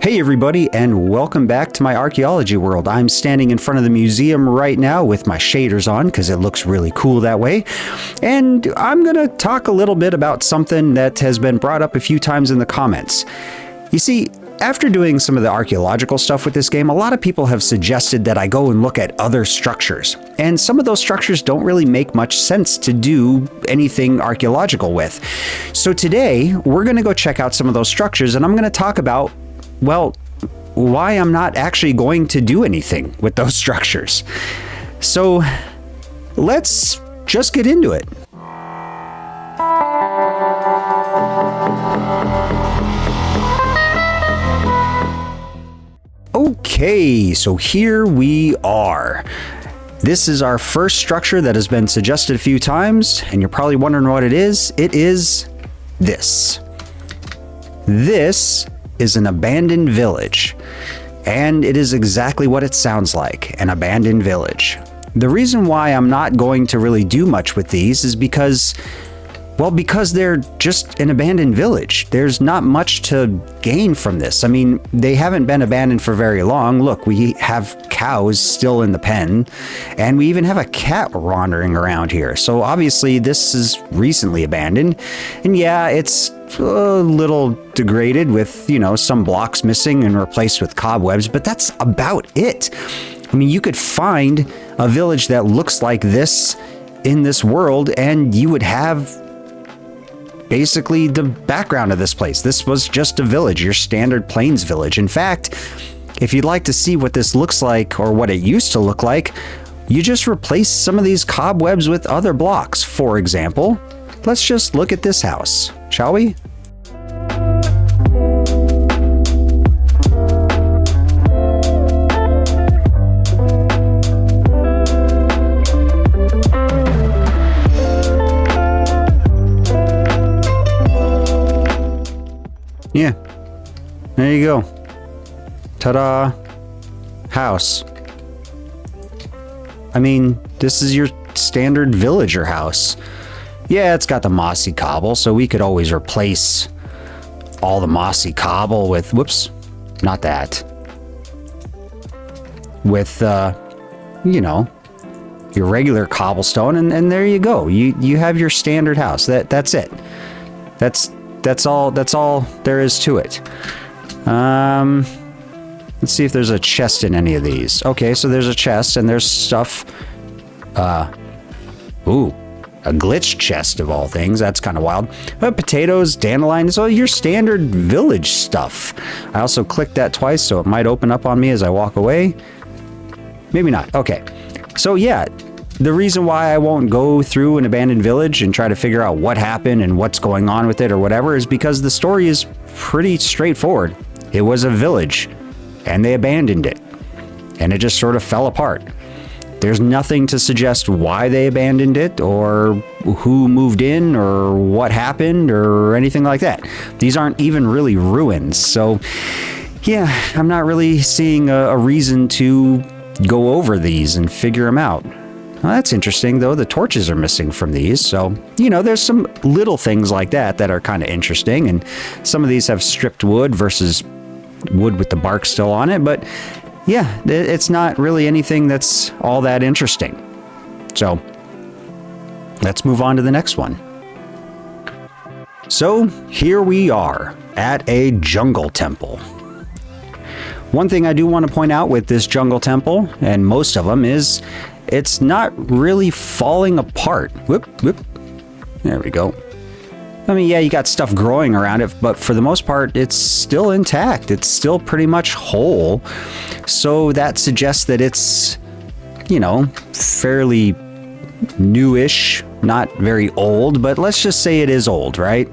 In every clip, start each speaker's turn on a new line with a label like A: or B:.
A: Hey everybody, and welcome back to my archaeology world. I'm standing in front of the museum right now with my shaders on because it looks really cool that way. And I'm going to talk a little bit about something that has been brought up a few times in the comments. You see, after doing some of the archaeological stuff with this game, a lot of people have suggested that I go and look at other structures. And some of those structures don't really make much sense to do anything archaeological with. So today, we're going to go check out some of those structures, and I'm going to talk about, well, why I'm not actually going to do anything with those structures. So let's just get into it. Okay, so here we are. This is our first structure that has been suggested a few times, and you're probably wondering what it is. It is this. This is an abandoned village, and it is exactly what it sounds like, an abandoned village. The reason why I'm not going to really do much with these is because they're just an abandoned village. There's not much to gain from this. I mean, they haven't been abandoned for very long. Look, we have cows still in the pen, and we even have a cat wandering around here. So obviously this is recently abandoned. And yeah, it's a little degraded with, some blocks missing and replaced with cobwebs, but that's about it. I mean, you could find a village that looks like this in this world, and you would have basically the background of this place. This was just a village, your standard plains village. In fact, if you'd like to see what this looks like or what it used to look like, you just replace some of these cobwebs with other blocks. For example, let's just look at this house, shall we? Yeah, there you go. Ta-da! House. I mean, this is your standard villager house. Yeah, it's got the mossy cobble, so we could always replace all the mossy cobble with, whoops, not that. With, your regular cobblestone, and there you go. You have your standard house. That's it. That's all there is to it. Let's see if there's a chest in any of these. Okay, so there's a chest and there's stuff. Ooh, a glitch chest of all things. That's kind of wild. Potatoes, dandelions, all your standard village stuff. I also clicked that twice, so it might open up on me as I walk away. Maybe not. Okay. So yeah, the reason why I won't go through an abandoned village and try to figure out what happened and what's going on with it or whatever is because the story is pretty straightforward. It was a village, and they abandoned it, and it just sort of fell apart. There's nothing to suggest why they abandoned it or who moved in or what happened or anything like that. These aren't even really ruins, so yeah, I'm not really seeing a reason to go over these and figure them out. Well, that's interesting, though. The torches are missing from these. So, there's some little things like that are kind of interesting. And some of these have stripped wood versus wood with the bark still on it. But yeah, it's not really anything that's all that interesting. So let's move on to the next one. So here we are at a jungle temple. One thing I do want to point out with this jungle temple, and most of them, is it's not really falling apart. Whoop. There we go. I mean, yeah, you got stuff growing around it, but for the most part, it's still intact. It's still pretty much whole. So that suggests that it's, fairly newish, not very old, but let's just say it is old, right?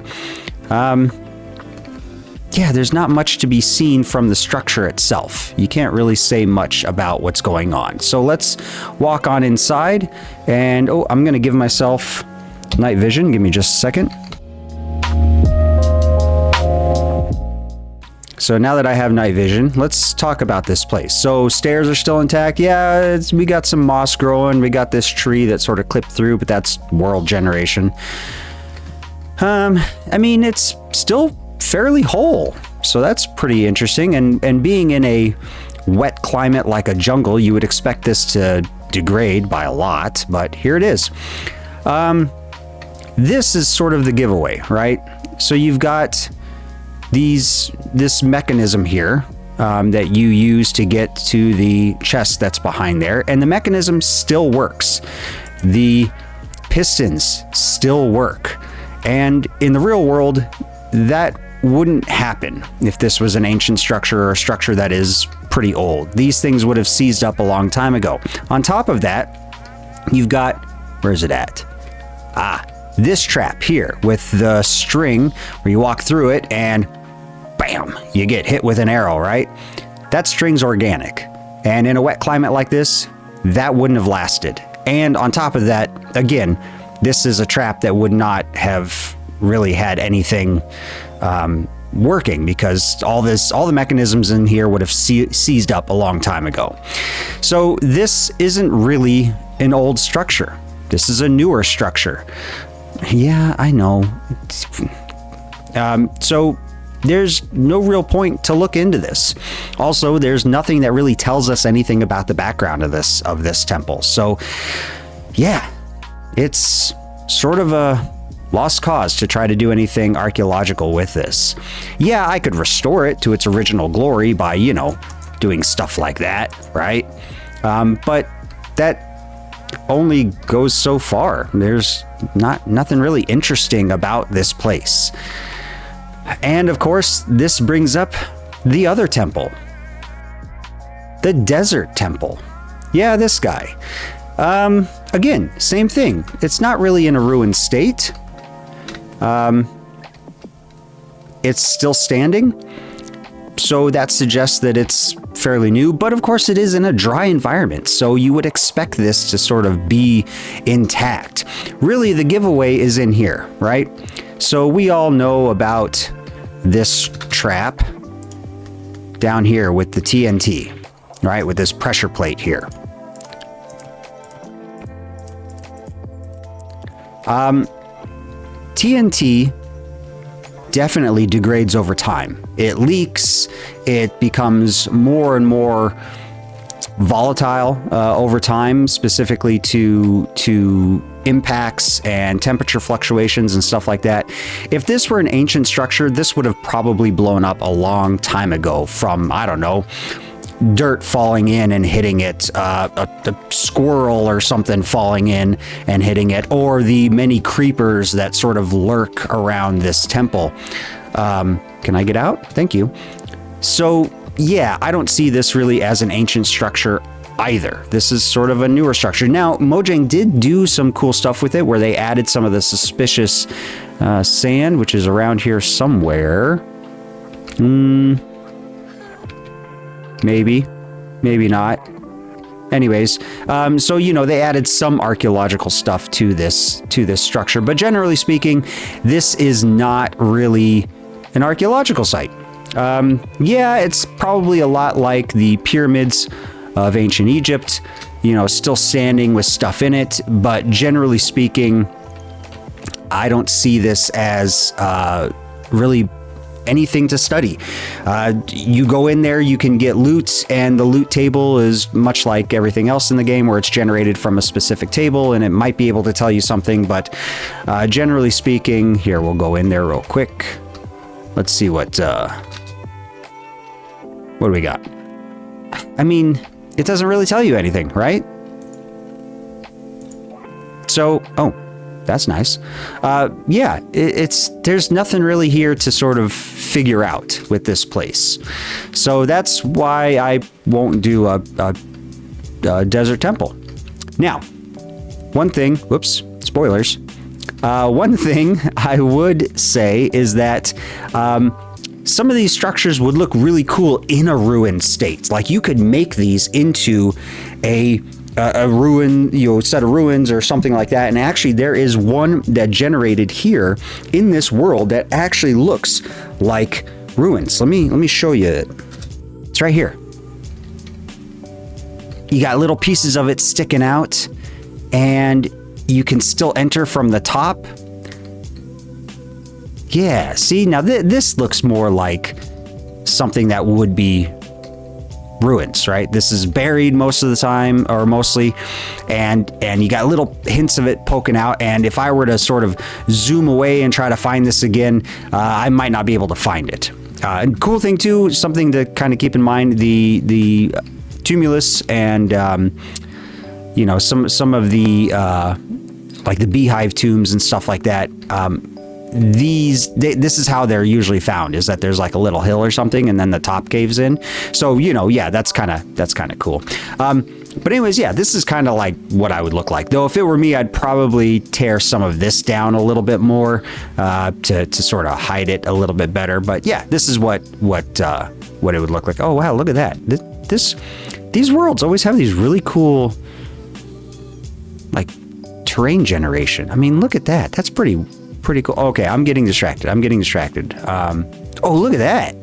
A: Yeah, there's not much to be seen from the structure itself. You can't really say much about what's going on. So let's walk on inside, and I'm gonna give myself night vision. Give me just a second. So now that I have night vision, let's talk about this place. So stairs are still intact. Yeah, we got some moss growing. We got this tree that sort of clipped through, but that's world generation. I mean, it's still fairly whole. So that's pretty interesting. And being in a wet climate like a jungle, you would expect this to degrade by a lot, but here it is. This is sort of the giveaway, right? So you've got this mechanism here that you use to get to the chest that's behind there, and the mechanism still works. The pistons still work, and in the real world, that wouldn't happen if this was an ancient structure or a structure that is pretty old. These things would have seized up a long time ago. On top of that, you've got, where is it at? This trap here with the string where you walk through it and bam, you get hit with an arrow, right? That string's organic. And in a wet climate like this, that wouldn't have lasted. And on top of that, again, this is a trap that would not have really had anything working, because all the mechanisms in here would have seized up a long time ago. So this isn't really an old structure. This is a newer structure. Yeah, I know. So there's no real point to look into this. Also, there's nothing that really tells us anything about the background of this temple. So yeah, it's sort of a lost cause to try to do anything archaeological with this. Yeah, I could restore it to its original glory by, you know, doing stuff like that, right? But that only goes so far. There's nothing really interesting about this place. And of course, this brings up the other temple, the desert temple. Yeah, this guy. Again, same thing. It's not really in a ruined state. It's still standing, so that suggests that it's fairly new, but of course it is in a dry environment, so you would expect this to sort of be intact. Really, the giveaway is in here, right? So we all know about this trap down here with the TNT, right? With this pressure plate here. TNT definitely degrades over time. It leaks, it becomes more and more volatile over time, specifically to impacts and temperature fluctuations and stuff like that. If this were an ancient structure, this would have probably blown up a long time ago from, I don't know, dirt falling in and hitting it, a squirrel or something falling in and hitting it, or the many creepers that sort of lurk around this temple. Can I get out? Thank you. So yeah, I don't see this really as an ancient structure either. This is sort of a newer structure. Now, Mojang did do some cool stuff with it where they added some of the suspicious sand, which is around here somewhere. Maybe not. Anyways, so, you know, they added some archaeological stuff to this structure, but generally speaking, this is not really an archaeological site. Yeah, it's probably a lot like the pyramids of ancient Egypt, you know, still standing with stuff in it, but generally speaking, I don't see this as really anything to study. You go in there, you can get loot, and the loot table is much like everything else in the game, where it's generated from a specific table, and it might be able to tell you something, but generally speaking, here, we'll go in there real quick. Let's see what do we got? I mean, it doesn't really tell you anything, right? So, oh, that's nice. Yeah, there's nothing really here to sort of figure out with this place. So that's why I won't do a desert temple. Now, one thing, whoops, spoilers. One thing I would say is that some of these structures would look really cool in a ruined state. Like, you could make these into a ruin, you know, set of ruins or something like that. And actually, there is one that generated here in this world that actually looks like ruins. Let me show you it. It's right here. You got little pieces of it sticking out, and you can still enter from the top. Yeah, see, now this looks more like something that would be ruins, right? This is buried most of the time, or mostly, and you got little hints of it poking out. And if I were to sort of zoom away and try to find this again, I might not be able to find it. And cool thing too, something to kind of keep in mind, the tumulus and you know, some of the like the beehive tombs and stuff like that. This is how they're usually found, is that there's like a little hill or something and then the top caves in. So, you know, yeah, that's kind of cool. But anyways, yeah, this is kind of like what I would look like. Though if it were me, I'd probably tear some of this down a little bit more to sort of hide it a little bit better. But yeah, this is what it would look like. Oh wow, look at that. These worlds always have these really cool like terrain generation. I mean, look at that. That's pretty cool. Okay, I'm getting distracted. Oh, look at that.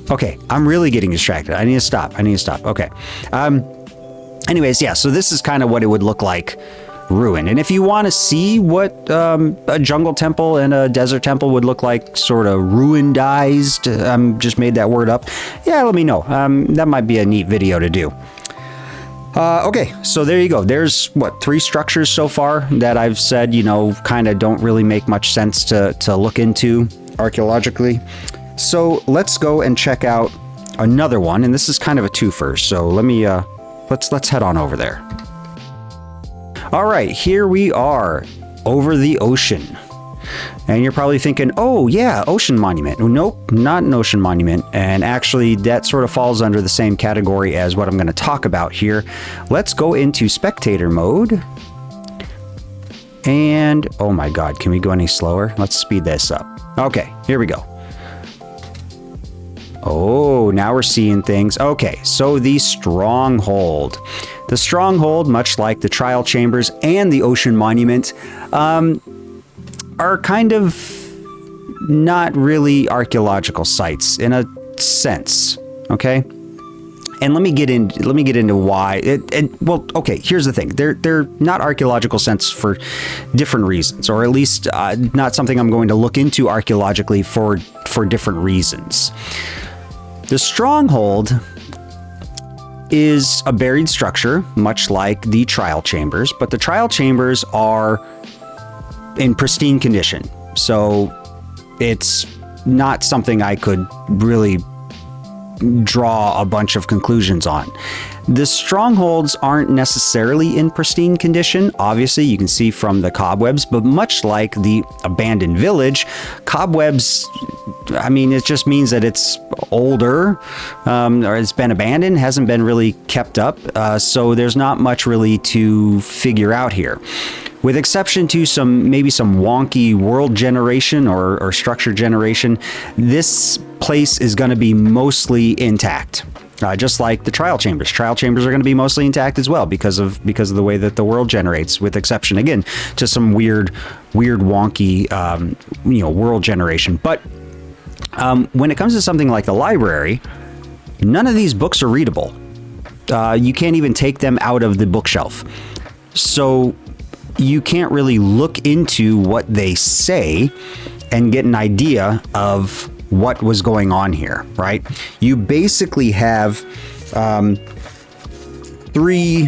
A: Okay, I'm really getting distracted. I need to stop. Okay. Anyways, yeah, so this is kind of what it would look like ruined. And if you want to see what a jungle temple and a desert temple would look like, sort of ruinedized, just made that word up, yeah, let me know. That might be a neat video to do. Okay, so there you go. There's, what, 3 structures so far that I've said, you know, kind of don't really make much sense to look into archaeologically. So let's go and check out another one, and this is kind of a twofer. So let me, let's head on over there. All right, here we are over the ocean. And you're probably thinking, oh yeah, ocean monument. Nope, not an ocean monument. And actually that sort of falls under the same category as what I'm going to talk about here. Let's go into spectator mode. And oh my God, can we go any slower? Let's speed this up. Okay, here we go. Oh, now we're seeing things. Okay, so the stronghold. The stronghold, much like the trial chambers and the ocean monument, are kind of not really archaeological sites in a sense, okay? And let me get into why. Well, okay, here's the thing. They're not archaeological sites for different reasons, or at least not something I'm going to look into archaeologically for different reasons. The stronghold is a buried structure, much like the trial chambers, but the trial chambers are in pristine condition. So it's not something I could really draw a bunch of conclusions on. The strongholds aren't necessarily in pristine condition. Obviously, you can see from the cobwebs, but much like the abandoned village, cobwebs, I mean, it just means that it's older, or it's been abandoned, hasn't been really kept up. So there's not much really to figure out here. With exception to maybe some wonky world generation or structure generation, this place is going to be mostly intact. Just like the trial chambers. Trial chambers are going to be mostly intact as well because of the way that the world generates, with exception again to some weird wonky world generation. But when it comes to something like the library, none of these books are readable. You can't even take them out of the bookshelf. So you can't really look into what they say and get an idea of what was going on here, right? You basically have three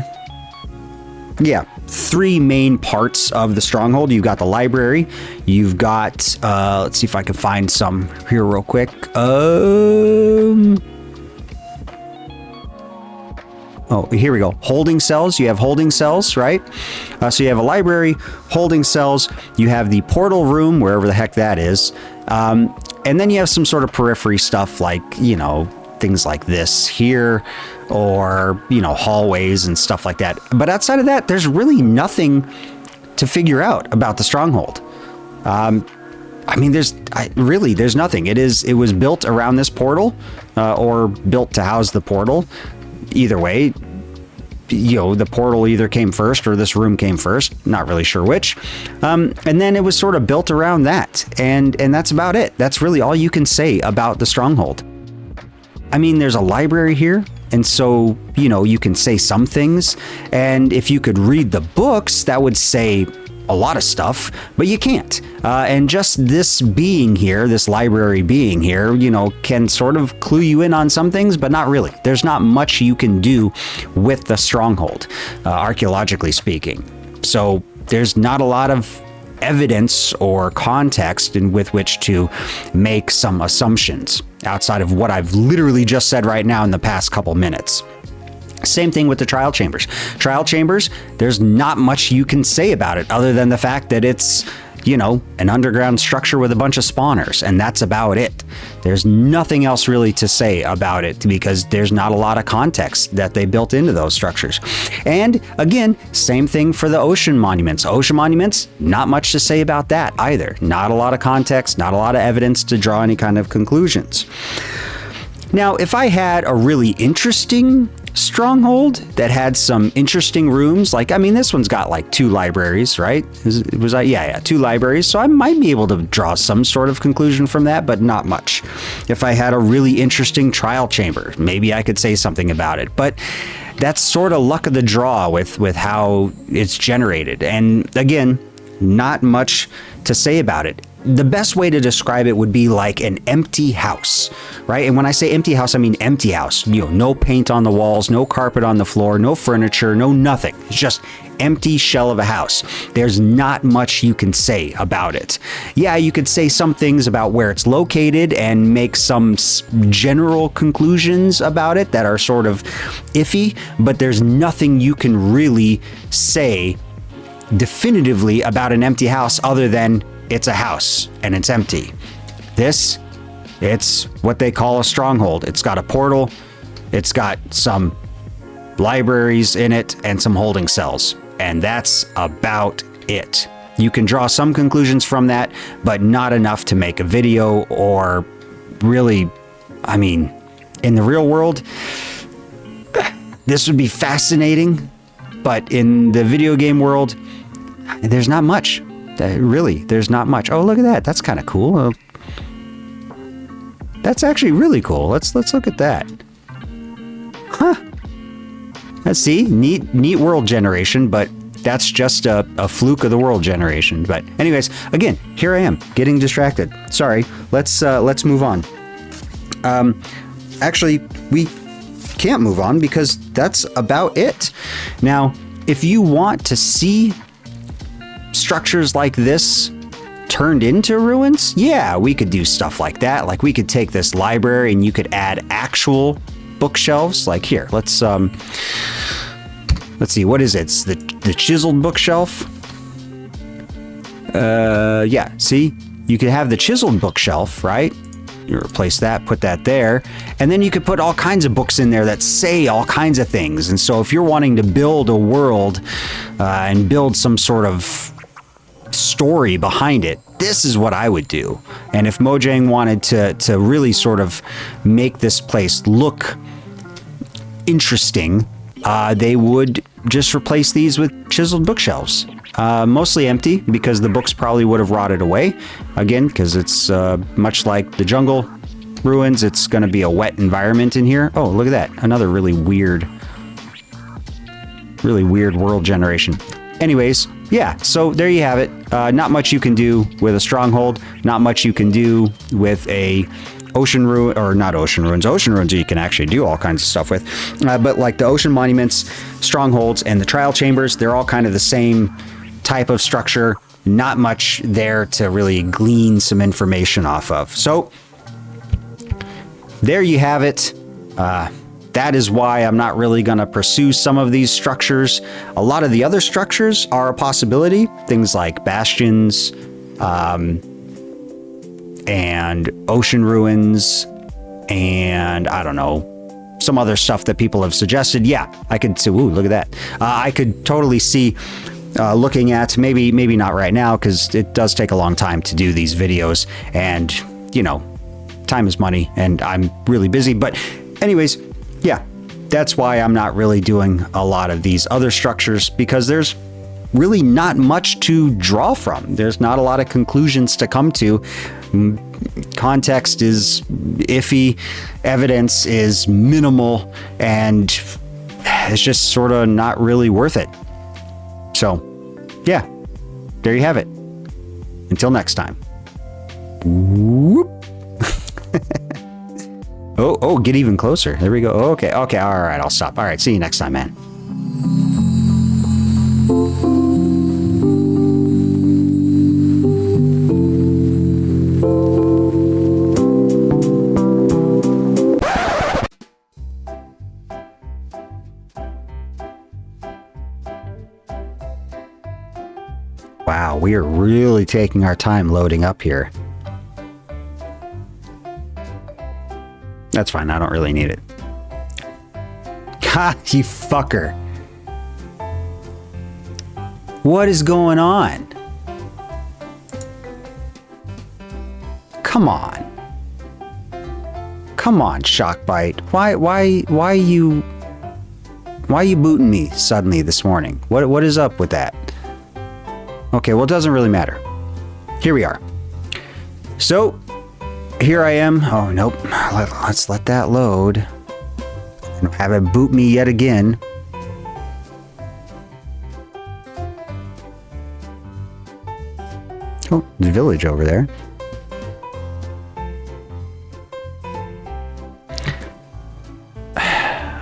A: main parts of the stronghold. You've got the library, you've got let's see if I can find some here real quick. Oh, here we go. Holding cells. You have holding cells, right? So you have a library, holding cells. You have the portal room, wherever the heck that is. And then you have some sort of periphery stuff like, things like this here, or, hallways and stuff like that. But outside of that, there's really nothing to figure out about the stronghold. I mean, there's nothing. It was built around this portal, or built to house the portal. Either way, the portal either came first or this room came first. Not really sure which. And then it was sort of built around that. And that's about it. That's really all you can say about the stronghold. I mean, there's a library here. And so, you can say some things. And if you could read the books, that would say a lot of stuff, but you can't. And just this being here, this library being here, you know, can sort of clue you in on some things, but not really. There's not much you can do with the stronghold, archaeologically speaking. So there's not a lot of evidence or context with which to make some assumptions outside of what I've literally just said right now in the past couple minutes. Same thing with the trial chambers. Trial chambers, there's not much you can say about it other than the fact that it's, you know, an underground structure with a bunch of spawners, and that's about it. There's nothing else really to say about it because there's not a lot of context that they built into those structures. And again, same thing for the ocean monuments. Ocean monuments, not much to say about that either. Not a lot of context, not a lot of evidence to draw any kind of conclusions. Now, if I had a really interesting stronghold that had some interesting rooms, like, I mean, this one's got like 2 libraries, right? Yeah, 2 libraries. So I might be able to draw some sort of conclusion from that, but not much. If I had a really interesting trial chamber, maybe I could say something about it. But that's sort of luck of the draw with how it's generated. And again, not much to say about it. The best way to describe it would be like an empty house, right? And when I say empty house, I mean empty house. You know, no paint on the walls, no carpet on the floor, no furniture, no nothing. It's just empty shell of a house. There's not much you can say about it. Yeah, you could say some things about where it's located and make some general conclusions about it that are sort of iffy, but there's nothing you can really say definitively about an empty house other than it's a house and it's empty. This, it's what they call a stronghold. It's got a portal, it's got some libraries in it, and some holding cells. And that's about it. You can draw some conclusions from that, but not enough to make a video or really, I mean, in the real world, this would be fascinating, but in the video game world, there's not much. Really, there's not much. Oh, look at that. That's kind of cool. That's actually really cool. Let's look at that. Huh. Let's see. Neat world generation, but that's just a fluke of the world generation. But anyways, again, here I am getting distracted. Sorry. Let's move on. Actually, we can't move on because that's about it. Now, if you want to see structures like this turned into ruins, yeah, we could do stuff like that. Like we could take this library and you could add actual bookshelves. Like here, let's see, what is it? It's the chiseled bookshelf. Yeah, see, you could have the chiseled bookshelf, right? You replace that, put that there, and then you could put all kinds of books in there that say all kinds of things. And so if you're wanting to build a world and build some sort of story behind it, this is what I would do. And if Mojang wanted to really sort of make this place look interesting, they would just replace these with chiseled bookshelves. Mostly empty because the books probably would have rotted away. Again, because it's much like the jungle ruins, it's going to be a wet environment in here. Oh, look at that. Another really weird world generation. Anyways, yeah, so there you have it. Not much you can do with a stronghold. Not much you can do with a ocean ruin, or not ocean ruins. Ocean ruins you can actually do all kinds of stuff with. But like the ocean monuments, strongholds, and the trial chambers, they're all kind of the same type of structure. Not much there to really glean some information off of. So there you have it. That is why I'm not really going to pursue some of these structures. A lot of the other structures are a possibility. Things like bastions, and ocean ruins, and I don't know, some other stuff that people have suggested. Yeah, I could see, ooh, look at that. I could totally see looking at, maybe not right now, because it does take a long time to do these videos, and, you know, time is money, and I'm really busy. But anyways, yeah, that's why I'm not really doing a lot of these other structures, because there's really not much to draw from. There's not a lot of conclusions to come to. Context is iffy, evidence is minimal, and it's just sort of not really worth it. So, yeah, there you have it. Until next time. Whoop. Oh, get even closer. There we go. Okay, all right, I'll stop. All right, see you next time, man. Wow, we are really taking our time loading up here. That's fine, I don't really need it. Ha, you fucker. What is going on? Come on. Come on, Shockbite. Why you booting me suddenly this morning? What is up with that? Okay, well, it doesn't really matter. Here we are. So, here I am. Oh, nope. Let's let that load. And have it boot me yet again. Oh, the village over there.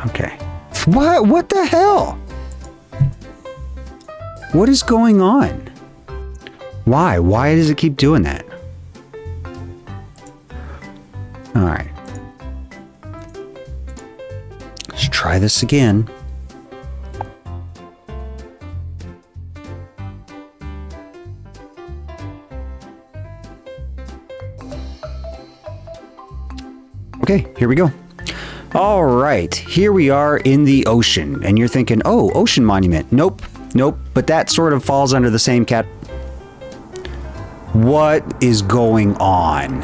A: Okay. What the hell? What is going on? Why? Why does it keep doing that? All right. Let's try this again. Okay, here we go. All right, here we are in the ocean, and you're thinking, oh, ocean monument. Nope, but that sort of falls under the same cat. What is going on?